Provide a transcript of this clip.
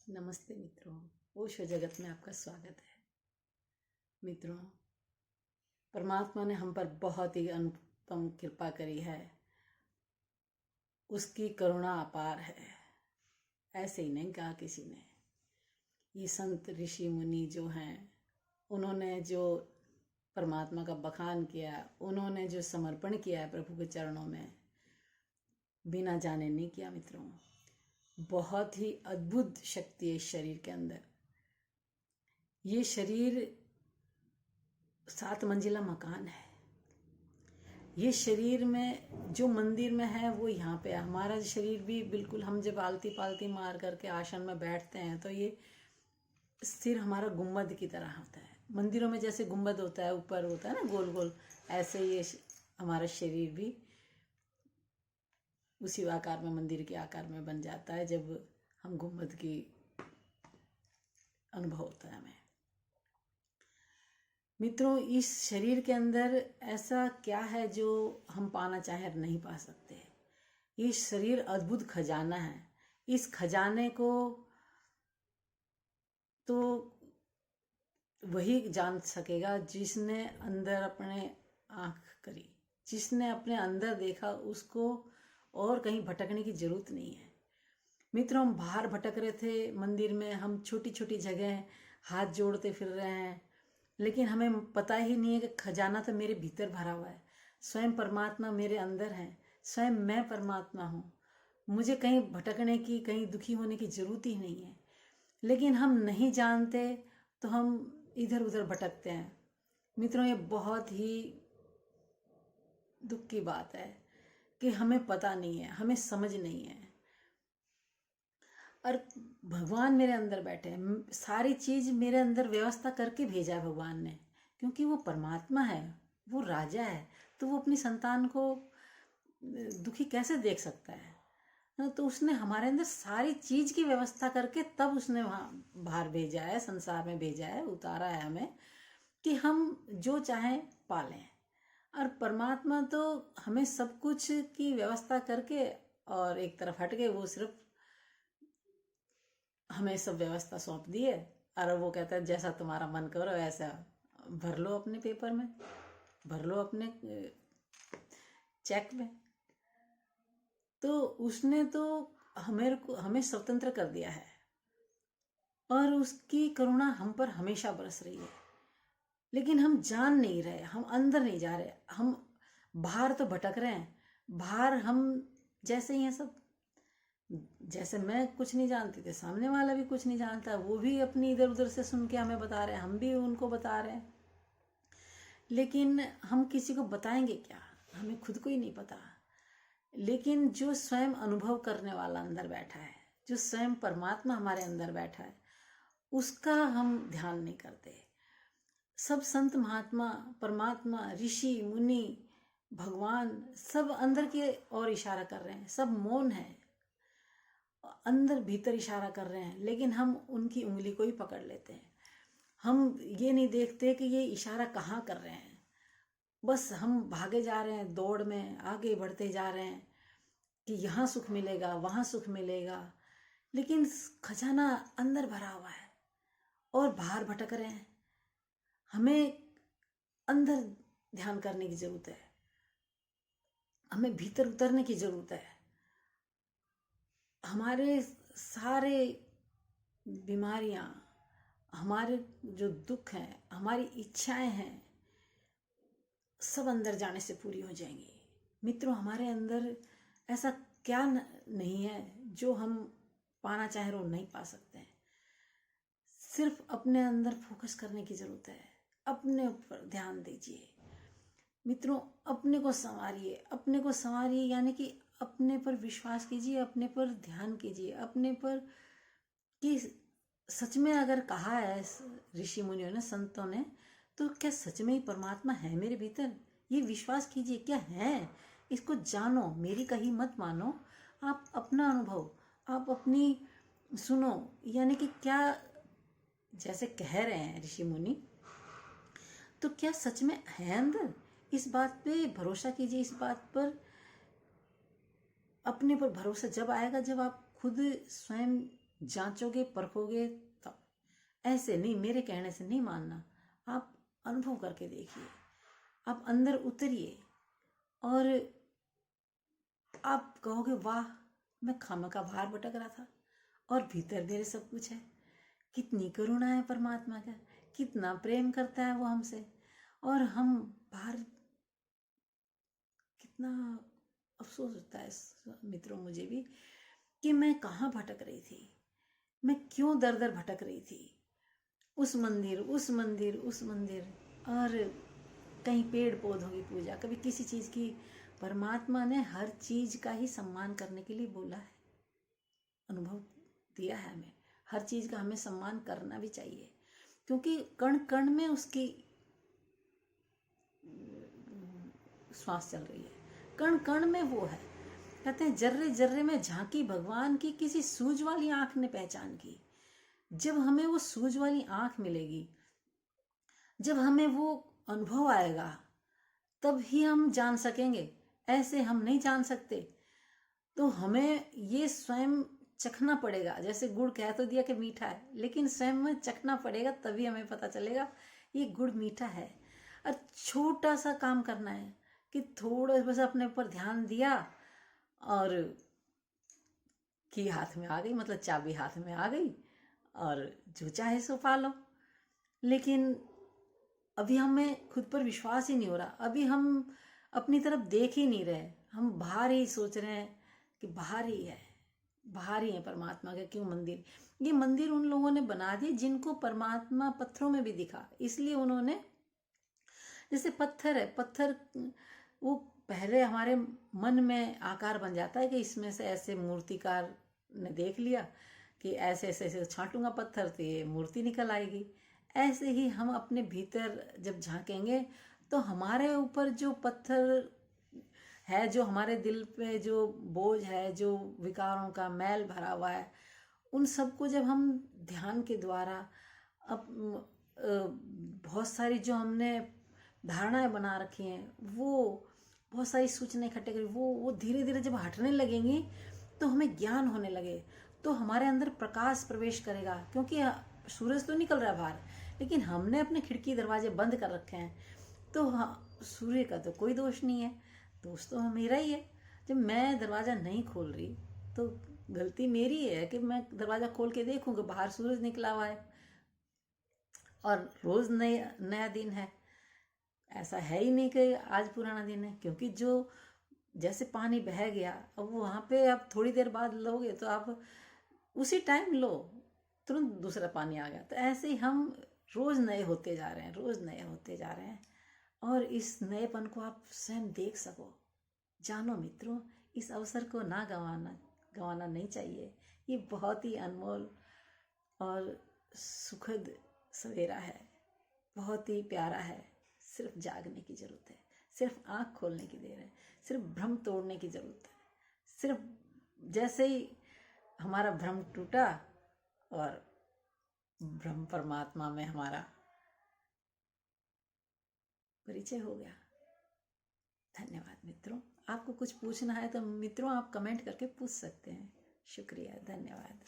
नमस्ते मित्रों, ओशो जगत में आपका स्वागत है। मित्रों, परमात्मा ने हम पर बहुत ही अनुपम कृपा करी है। उसकी करुणा अपार है। ऐसे ही नहीं कहा किसी ने। ये संत ऋषि मुनि जो हैं, उन्होंने जो परमात्मा का बखान किया, उन्होंने जो समर्पण किया है प्रभु के चरणों में, बिना जाने नहीं किया मित्रों। बहुत ही अद्भुत शक्ति है इस शरीर के अंदर। ये शरीर 7 मंजिला मकान है। ये शरीर में जो मंदिर में है वो यहाँ पे है। हमारा शरीर भी बिल्कुल, हम जब आलती पालती मार करके आसन में बैठते हैं तो ये सिर हमारा गुम्बद की तरह होता है। मंदिरों में जैसे गुम्बद होता है, ऊपर होता है ना गोल गोल, ऐसे ये हमारा शरीर भी उसी आकार में, मंदिर के आकार में बन जाता है जब हम गुम्बद की अनुभव होता है हमें। मित्रों, इस शरीर के अंदर ऐसा क्या है जो हम पाना चाहे नहीं पा सकते। ये शरीर अद्भुत खजाना है। इस खजाने को तो वही जान सकेगा जिसने अंदर अपने आँख करी, जिसने अपने अंदर देखा। उसको और कहीं भटकने की जरूरत नहीं है। मित्रों, हम बाहर भटक रहे थे मंदिर में, हम छोटी छोटी जगह हाथ जोड़ते फिर रहे हैं, लेकिन हमें पता ही नहीं है कि खजाना तो मेरे भीतर भरा हुआ है। स्वयं परमात्मा मेरे अंदर है। स्वयं मैं परमात्मा हूँ। मुझे कहीं भटकने की, कहीं दुखी होने की जरूरत ही नहीं है। लेकिन हम नहीं जानते तो हम इधर उधर भटकते हैं। मित्रों, ये बहुत ही दुख की बात है कि हमें पता नहीं है, हमें समझ नहीं है। और भगवान मेरे अंदर बैठे हैं। सारी चीज मेरे अंदर व्यवस्था करके भेजा है भगवान ने, क्योंकि वो परमात्मा है, वो राजा है। तो वो अपनी संतान को दुखी कैसे देख सकता है? तो उसने हमारे अंदर सारी चीज की व्यवस्था करके तब उसने वहाँ बाहर भेजा है, संसार में भेजा है, उतारा है हमें कि हम जो चाहें पालें। और परमात्मा तो हमें सब कुछ की व्यवस्था करके और एक तरफ हट के वो सिर्फ हमें सब व्यवस्था सौंप दी है। और वो कहता है जैसा तुम्हारा मन करो ऐसा भर लो, अपने पेपर में भर लो, अपने चेक में। तो उसने तो हमें स्वतंत्र कर दिया है और उसकी करुणा हम पर हमेशा बरस रही है। लेकिन हम जान नहीं रहे, हम अंदर नहीं जा रहे, हम बाहर तो भटक रहे हैं। बाहर हम जैसे ही हैं सब, जैसे मैं कुछ नहीं जानती थी, सामने वाला भी कुछ नहीं जानता, वो भी अपनी इधर उधर से सुन के हमें बता रहे हैं, हम भी उनको बता रहे हैं। लेकिन हम किसी को बताएंगे क्या? हमें खुद को ही नहीं पता। लेकिन जो स्वयं अनुभव करने वाला अंदर बैठा है, जो स्वयं परमात्मा हमारे अंदर बैठा है, उसका हम ध्यान नहीं करते। सब संत महात्मा, परमात्मा, ऋषि मुनि, भगवान सब अंदर की ओर इशारा कर रहे हैं। सब मौन है, अंदर भीतर इशारा कर रहे हैं, लेकिन हम उनकी उंगली को ही पकड़ लेते हैं। हम ये नहीं देखते कि ये इशारा कहाँ कर रहे हैं। बस हम भागे जा रहे हैं, दौड़ में आगे बढ़ते जा रहे हैं कि यहाँ सुख मिलेगा, वहाँ सुख मिलेगा। लेकिन खजाना अंदर भरा हुआ है और बाहर भटक रहे हैं। हमें अंदर ध्यान करने की जरूरत है, हमें भीतर उतरने की जरूरत है। हमारे सारे बीमारियां, हमारे जो दुख हैं, हमारी इच्छाएं हैं, सब अंदर जाने से पूरी हो जाएंगी। मित्रों, हमारे अंदर ऐसा क्या नहीं है जो हम पाना चाहे वो नहीं पा सकते हैं। सिर्फ अपने अंदर फोकस करने की जरूरत है। अपने ऊपर ध्यान दीजिए मित्रों, अपने को संवारिए। अपने को संवारिए यानी कि अपने पर विश्वास कीजिए, अपने पर ध्यान कीजिए, अपने पर कि सच में अगर कहा है ऋषि मुनियों ने, संतों ने, तो क्या सच में ही परमात्मा है मेरे भीतर? ये विश्वास कीजिए, क्या है? इसको जानो, मेरी कही मत मानो। आप अपना अनुभव, आप अपनी सुनो। यानी कि क्या जैसे कह रहे हैं ऋषि मुनि, तो क्या सच में है अंदर? इस बात पे भरोसा कीजिए। इस बात पर, अपने पर भरोसा जब आएगा जब आप खुद स्वयं जांचोगे परखोगे तब। ऐसे नहीं, मेरे कहने से नहीं मानना, आप अनुभव करके देखिए, आप अंदर उतरिए और आप कहोगे वाह, मैं खामखा बाहर भटक रहा था और भीतर मेरे सब कुछ है। कितनी करुणा है परमात्मा का, कितना प्रेम करता है वो हमसे, और हम बाहर। कितना अफसोस होता है मित्रों मुझे भी कि मैं कहाँ भटक रही थी, मैं क्यों दर दर भटक रही थी, उस मंदिर उस मंदिर उस मंदिर, और कहीं पेड़ पौधों की पूजा, कभी किसी चीज़ की। परमात्मा ने हर चीज़ का ही सम्मान करने के लिए बोला है, अनुभव दिया है हमें। हर चीज़ का हमें सम्मान करना भी चाहिए, क्योंकि कण कण में उसकी श्वास चल रही है, कण कण में वो है। कहते हैं जर्रे जर्रे में झांकी भगवान की, किसी सूझ वाली आंख ने पहचान की। जब हमें वो सूझ वाली आंख मिलेगी, जब हमें वो अनुभव आएगा, तब ही हम जान सकेंगे, ऐसे हम नहीं जान सकते। तो हमें ये स्वयं चखना पड़ेगा। जैसे गुड़ कह तो दिया कि मीठा है, लेकिन स्वयं में चखना पड़ेगा, तभी हमें पता चलेगा ये गुड़ मीठा है। और छोटा सा काम करना है कि थोड़ा बस अपने ऊपर ध्यान दिया और की हाथ में आ गई, मतलब चाबी हाथ में आ गई और जो चाहे सो पालो। लेकिन अभी हमें खुद पर विश्वास ही नहीं हो रहा, अभी हम अपनी तरफ देख ही नहीं रहे, हम बाहर ही सोच रहे हैं कि बाहर ही है, बाहर ही है परमात्मा के। क्यों मंदिर, ये मंदिर उन लोगों ने बना दिए जिनको परमात्मा पत्थरों में भी दिखा, इसलिए उन्होंने, जैसे पत्थर है, पत्थर वो पहले हमारे मन में आकार बन जाता है कि इसमें से ऐसे मूर्तिकार ने देख लिया कि ऐसे ऐसे ऐसे छांटूंगा पत्थर तो ये मूर्ति निकल आएगी। ऐसे ही हम अपने भीतर जब झांकेंगे तो हमारे ऊपर जो पत्थर है, जो हमारे दिल पे जो बोझ है, जो विकारों का मैल भरा हुआ है, उन सबको जब हम ध्यान के द्वारा अब बहुत सारी जो हमने धारणाएं बना रखी हैं, वो बहुत सारी सूचनाएं इकट्ठे करी, वो धीरे धीरे जब हटने लगेंगी तो हमें ज्ञान होने लगे, तो हमारे अंदर प्रकाश प्रवेश करेगा। क्योंकि सूरज तो निकल रहा है बाहर, लेकिन हमने अपने खिड़की दरवाजे बंद कर रखे हैं, तो सूर्य का तो कोई दोष नहीं है, दोष तो मेरा ही है। जब मैं दरवाज़ा नहीं खोल रही तो गलती मेरी है कि मैं दरवाज़ा खोल के देखूँ कि बाहर सूरज निकला हुआ है और रोज़ नया दिन है। ऐसा है ही नहीं कि आज पुराना दिन है, क्योंकि जो जैसे पानी बह गया, अब वहाँ पे आप थोड़ी देर बाद लोगे तो आप उसी टाइम लो, तुरंत दूसरा पानी आ गया। तो ऐसे ही हम रोज़ नए होते जा रहे हैं, रोज़ नए होते जा रहे हैं, और इस नएपन को आप स्वयं देख सको। जानो मित्रों, इस अवसर को ना गंवाना नहीं चाहिए। ये बहुत ही अनमोल और सुखद सवेरा है, बहुत ही प्यारा है। सिर्फ जागने की जरूरत है, सिर्फ आँख खोलने की देर है, सिर्फ भ्रम तोड़ने की जरूरत है। सिर्फ जैसे ही हमारा भ्रम टूटा और ब्रह्म परमात्मा में हमारा परिचय हो गया। धन्यवाद मित्रों। आपको कुछ पूछना है तो मित्रों आप कमेंट करके पूछ सकते हैं। शुक्रिया, धन्यवाद।